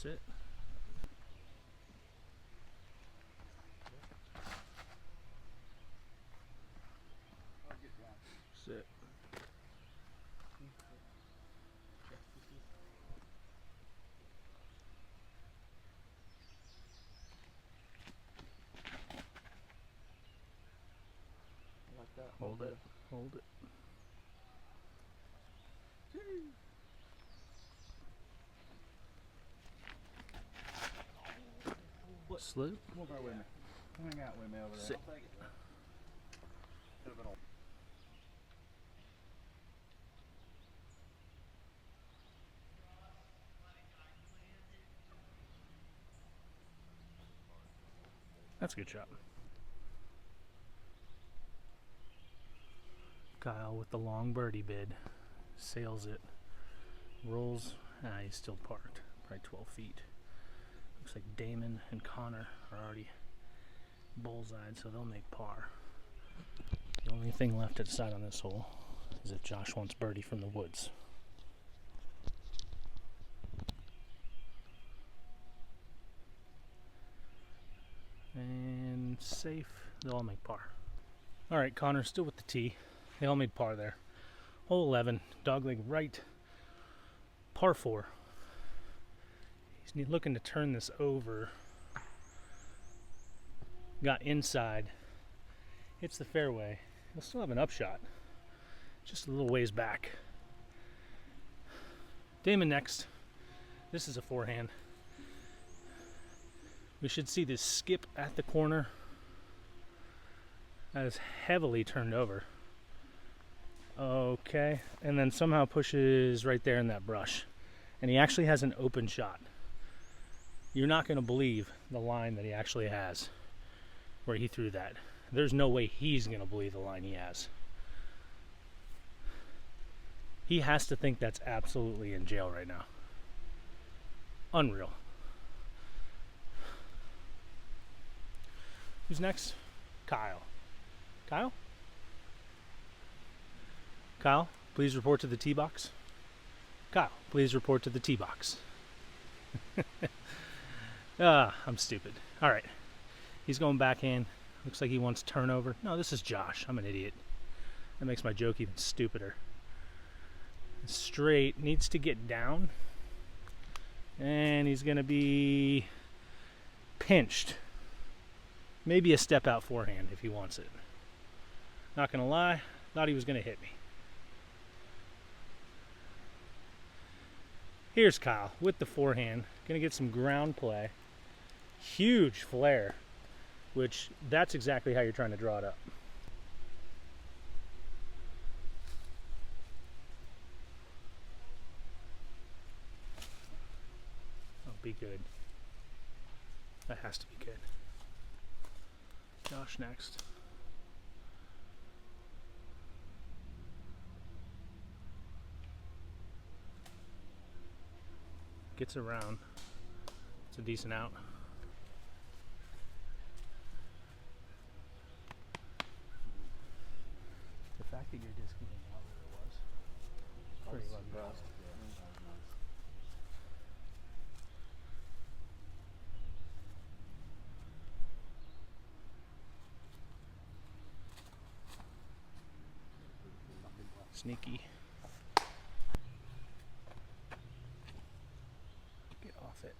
Sit. Sit. Like that. Hold it. Hold it. Sloop. Come over with me. Come hang out with me over there. Sit. I'll take it. That's a good shot. Kyle with the long birdie bid. Sails it. Rolls. He's still parked. Probably 12 feet. Looks like Damon and Connor are already bullseyed, so they'll make par. The only thing left to decide on this hole is if Josh wants birdie from the woods. And safe. They'll all make par. Alright, Connor still with the tee. They all made par there. Hole 11, dogleg right, par 4. He's looking to turn this over. Got inside. Hits the fairway. He'll still have an upshot. Just a little ways back. Damon next. This is a forehand. We should see this skip at the corner. That is heavily turned over. Okay, and then somehow pushes right there in that brush. And he actually has an open shot. You're not going to believe the line that he actually has where he threw that. There's no way he's going to believe the line he has. He has to think that's absolutely in jail right now. Unreal. Who's next? Kyle. Kyle? Kyle, please report to the tee box. Kyle, please report to the tee box. I'm stupid. All right. He's going backhand. Looks like he wants turnover. No, this is Josh. I'm an idiot. That makes my joke even stupider. Straight. Needs to get down. And he's going to be pinched. Maybe a step out forehand if he wants it. Not going to lie. Thought he was going to hit me. Here's Kyle with the forehand. Going to get some ground play. Huge flare, which that's exactly how you're trying to draw it up. Oh, be good. That has to be good. Josh next. Gets around. It's a decent out. The fact that your disc even out where it was, pretty lucky. Sneaky. Get off it.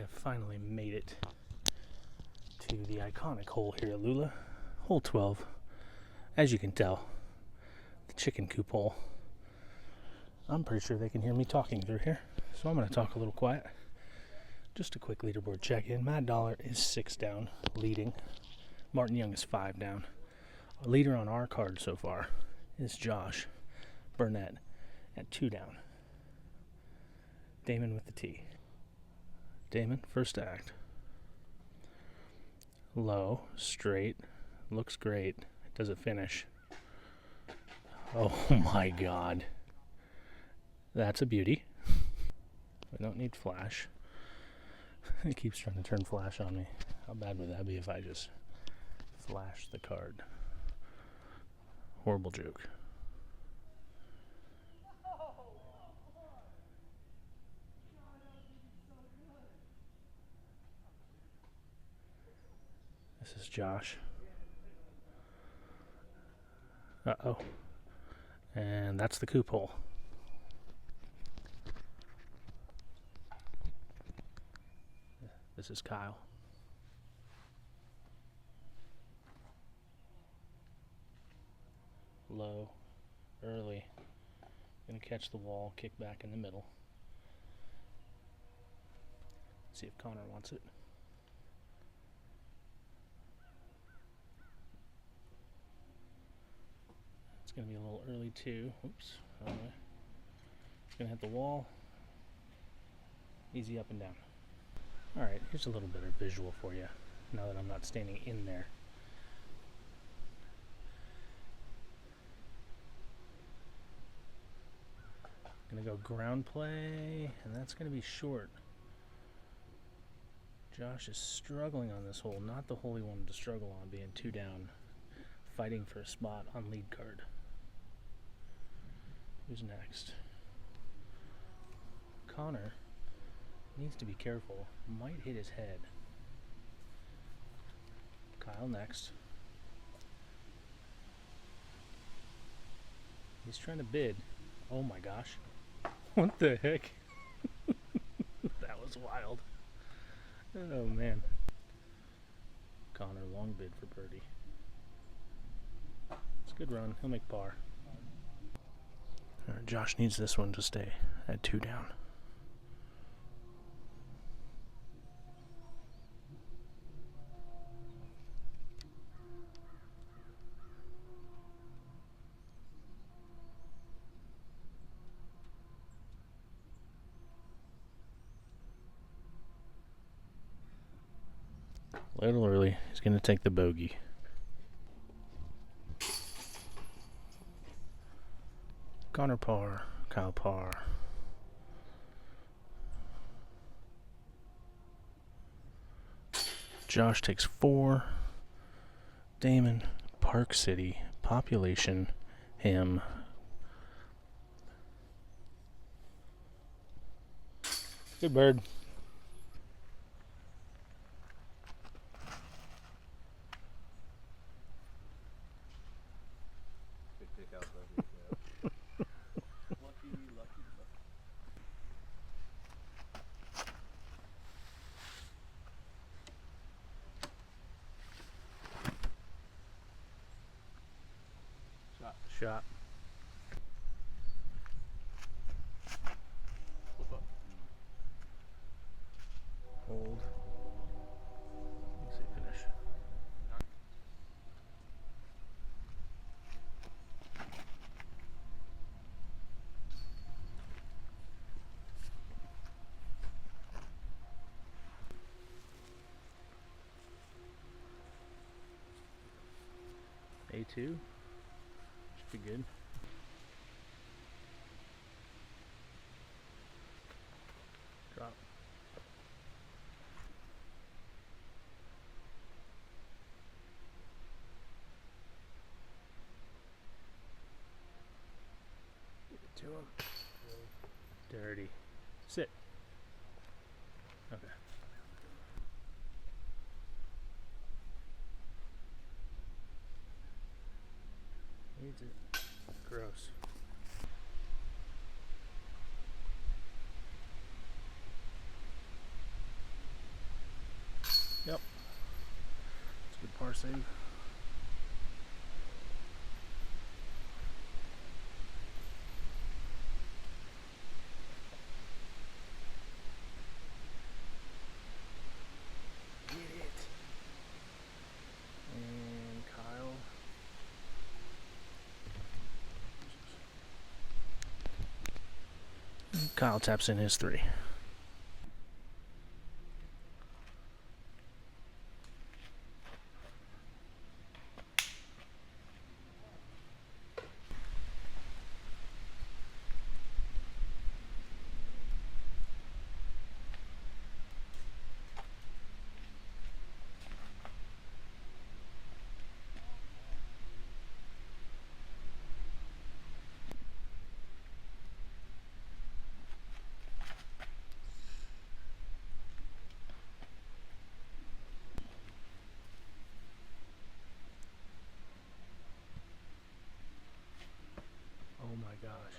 have finally made it to the iconic hole here at Lula, hole 12. As you can tell, the chicken coop hole. I'm pretty sure they can hear me talking through here, so I'm going to talk a little quiet. Just a quick leaderboard check-in. Matt Dollar is 6 down, leading. Martin Young is 5 down. Our leader on our card so far is Josh Burnett at 2 down. Damon with the tee. Damon, first act. Low, straight, looks great. Does it finish? Oh my God. That's a beauty. We don't need flash. It keeps trying to turn flash on me. How bad would that be if I just flashed the card? Horrible joke. This is Josh. Uh-oh. And that's the coop hole. This is Kyle. Low, early. Gonna catch the wall, kick back in the middle. See if Connor wants it. It's gonna be a little early too. Oops. It's gonna hit the wall. Easy up and down. Alright, here's a little bit of visual for you now that I'm not standing in there. Gonna go ground play, and that's gonna be short. Josh is struggling on this hole, not the hole he wanted to struggle on, being 2 down, fighting for a spot on lead card. Who's next? Connor needs to be careful, might hit his head. Kyle next. He's trying to bid. Oh my gosh. What the heck? That was wild. Oh man. Connor long bid for birdie. It's a good run. He'll make par. Josh needs this one to stay at 2 down. A little early. He's going to take the bogey. Connor par, Kyle par. Josh takes 4. Damon, Park City, population, him. Good bird. Shot. Hold. Let's see finish. A2. Should be good. Drop. Give it to him. Dirty. Sit. Okay. Needs it. Gross. Yep. It's a good par save. Get it. And Kyle. Kyle taps in his 3. Oh my gosh.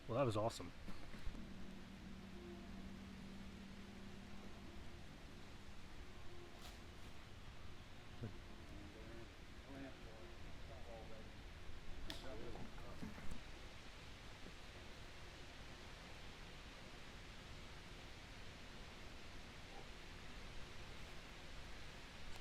Well, that was awesome.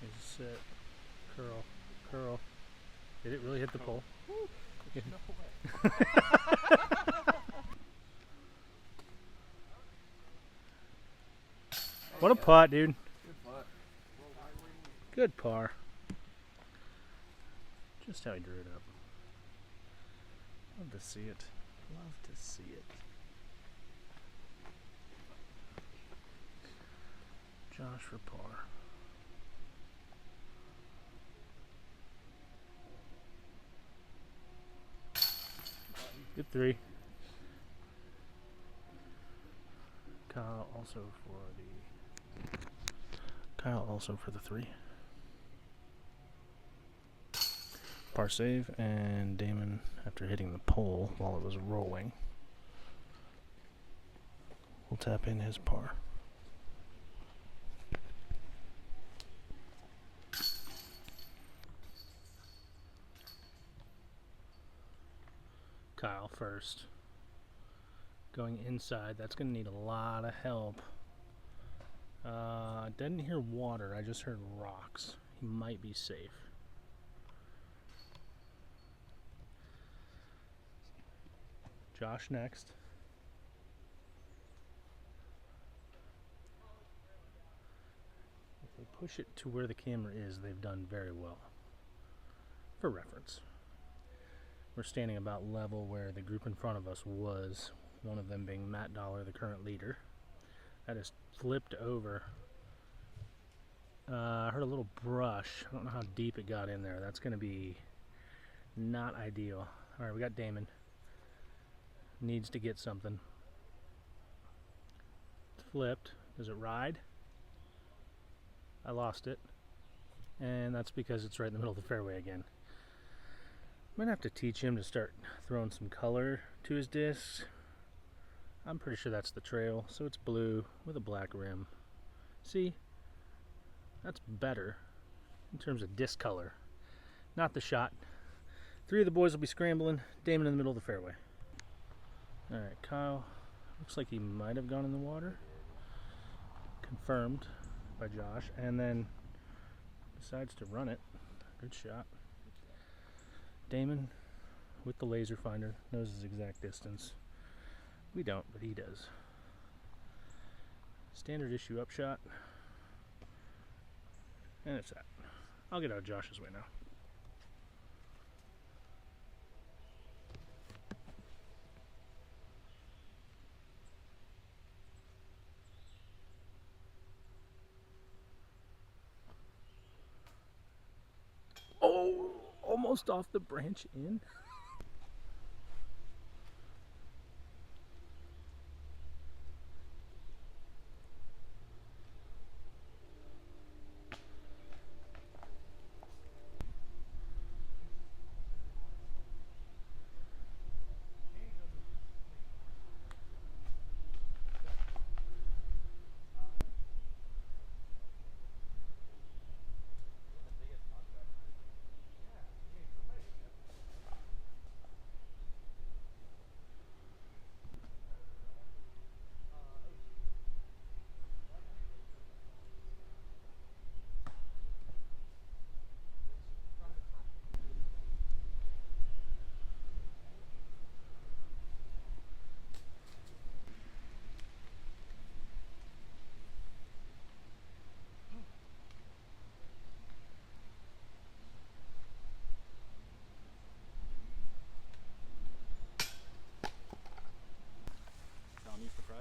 Here's a set. Curl. Curl. Did it really hit the pole? No way. What a putt, dude. Good putt. Good par. Just how he drew it up. Love to see it. Love to see it. Josh for par. Good 3. Kyle also for the 3. Par save, and Damon, after hitting the pole while it was rolling, will tap in his par. Kyle first. Going inside, that's going to need a lot of help. Didn't hear water, I just heard rocks. He might be safe. Josh next. If they push it to where the camera is, they've done very well. For reference, we're standing about level where the group in front of us was, one of them being Matt Dollar, the current leader. That is flipped over. I heard a little brush. I don't know how deep it got in there. That's going to be not ideal. All right, we got Damon. Needs to get something. It's flipped. Does it ride? I lost it. And that's because it's right in the middle of the fairway again. I'm going to have to teach him to start throwing some color to his discs. I'm pretty sure that's the trail. So it's blue with a black rim. See? That's better in terms of disc color. Not the shot. 3 of the boys will be scrambling. Damon in the middle of the fairway. Alright, Kyle. Looks like he might have gone in the water. Confirmed by Josh. And then decides to run it. Good shot. Damon, with the laser finder, knows his exact distance. We don't, but he does. Standard issue upshot. And it's that. I'll get out of Josh's way now. Oh, almost off the branch in.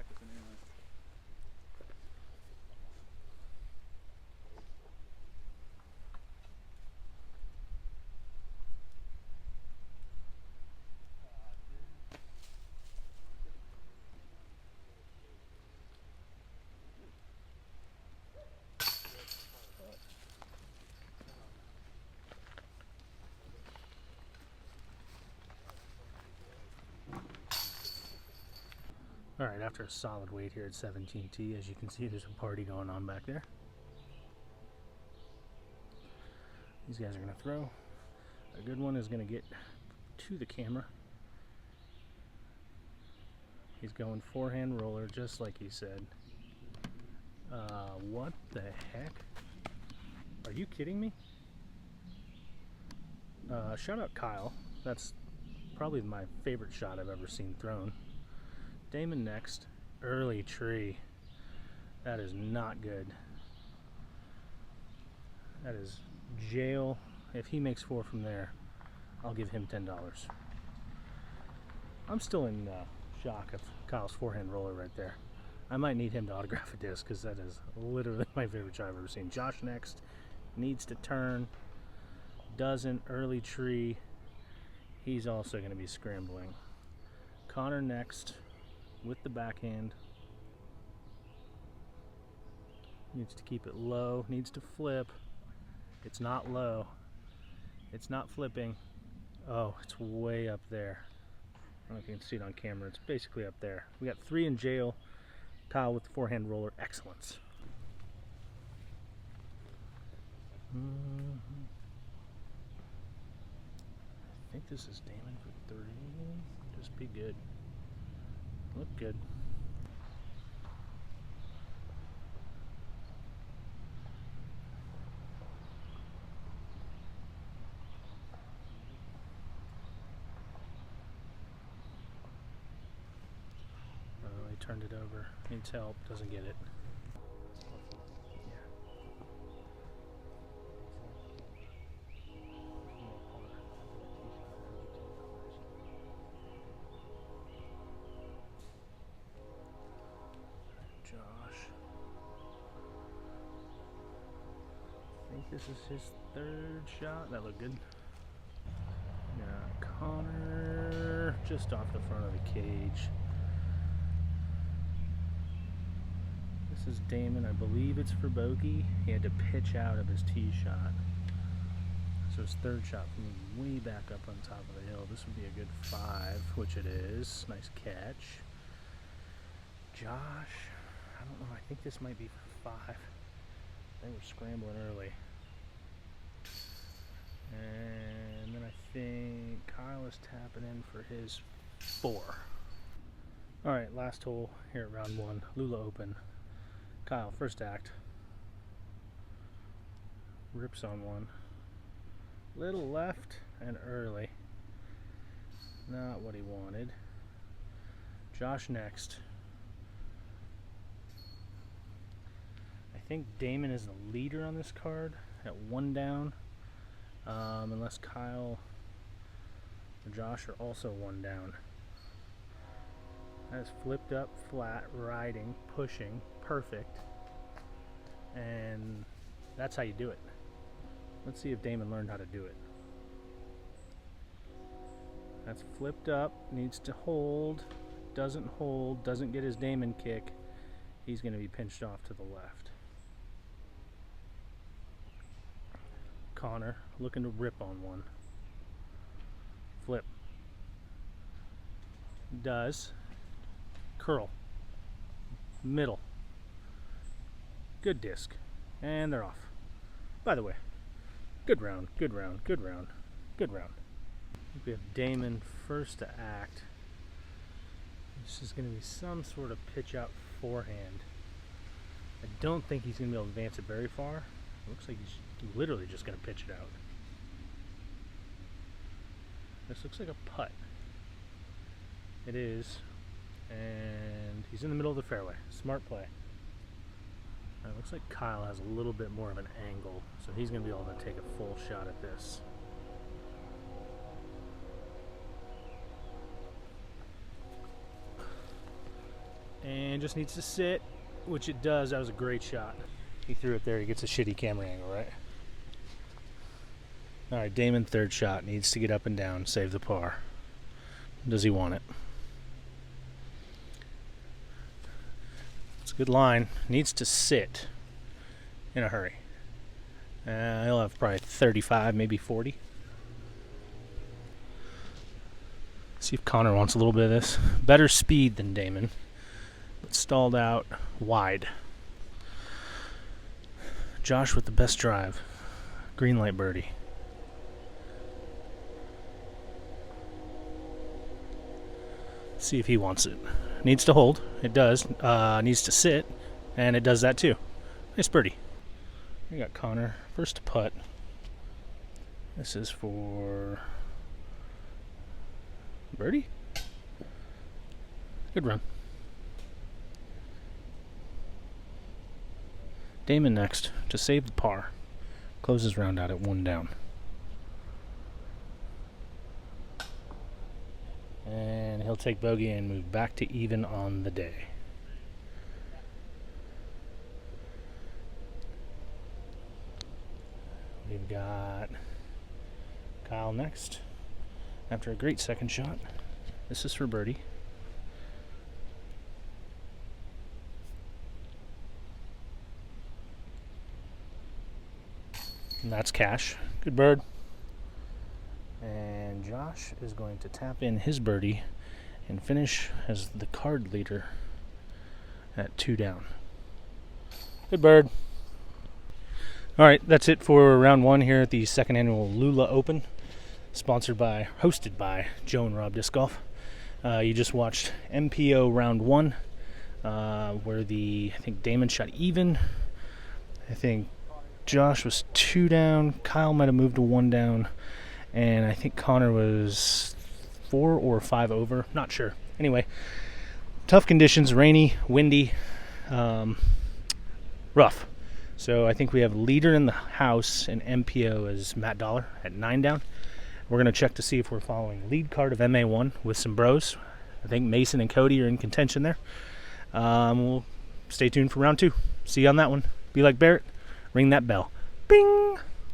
practicing anyway. Alright, after a solid wait here at 17T, as you can see, there's a party going on back there. These guys are going to throw. A good one is going to get to the camera. He's going forehand roller, just like he said. What the heck? Are you kidding me? Shout out Kyle. That's probably my favorite shot I've ever seen thrown. Damon next. Early tree. That is not good. That is jail. If he makes 4 from there, I'll give him $10. I'm still in shock of Kyle's forehand roller right there. I might need him to autograph a disc because that is literally my favorite shot I've ever seen. Josh next. Needs to turn. Doesn't. Early tree. He's also going to be scrambling. Connor next with the backhand. Needs to keep it low. Needs to flip. It's not low. It's not flipping. Oh, it's way up there. I don't know if you can see it on camera. It's basically up there. We got 3 in jail. Kyle with the forehand roller. Excellence. I think this is Damon for 3. Just be good. Look good. Oh, he turned it over. Needs help. Doesn't get it. Josh. I think this is his 3rd shot. That looked good. Got Connor just off the front of the cage. This is Damon. I believe it's for bogey. He had to pitch out of his tee shot. So his 3rd shot from way back up on top of the hill. This would be a good 5, which it is. Nice catch. Josh. I don't know, I think this might be for 5. They were scrambling early. And then I think Kyle is tapping in for his 4. Alright, last hole here at round 1. Lula Open. Kyle, first act. Rips on one. Little left and early. Not what he wanted. Josh next. I think Damon is the leader on this card at 1 down, unless Kyle or Josh are also 1 down. That is flipped up, flat, riding, pushing, perfect, and that's how you do it. Let's see if Damon learned how to do it. That's flipped up, needs to hold, doesn't get his Damon kick. He's going to be pinched off to the left. Connor looking to rip on one. Flip. Does. Curl. Middle. Good disc. And they're off. By the way, good round, good round, good round, good round. We have Damon first to act. This is going to be some sort of pitch out forehand. I don't think he's going to be able to advance it very far. It looks like he's literally just going to pitch it out. This looks like a putt. It is. And he's in the middle of the fairway. Smart play. It looks like Kyle has a little bit more of an angle, so he's going to be able to take a full shot at this. And just needs to sit, which it does. That was a great shot. He threw it there. He gets a shitty camera angle, right? All right, Damon, third shot. Needs to get up and down, save the par. Does he want it? It's a good line. Needs to sit in a hurry. He'll have probably 35, maybe 40. See if Connor wants a little bit of this. Better speed than Damon, but stalled out wide. Josh with the best drive. Green light birdie. See if he wants it. Needs to hold. It does. Needs to sit, and it does that too. Nice birdie. We got Connor first to putt. This is for birdie. Good run. Damon next to save the par. Closes round out at 1 down. And he'll take bogey and move back to even on the day. We've got Kyle next after a great second shot. This is for birdie. And that's cash. Good bird. And Josh is going to tap in his birdie and finish as the card leader at 2 down. Good bird. All right, that's it for round 1 here at the second annual Lula Open, hosted by Joe and Rob Disc Golf. You just watched MPO round 1, where I think Damon shot even. I think Josh was 2 down. Kyle might have moved to 1 down. And I think Connor was 4 or 5 over. Not sure. Anyway, tough conditions, rainy, windy, rough. So I think we have leader in the house, and MPO is Matt Dollar at 9 down. We're going to check to see if we're following lead card of MA1 with some bros. I think Mason and Cody are in contention there. We'll stay tuned for round 2. See you on that one. Be like Barrett. Ring that bell. Bing!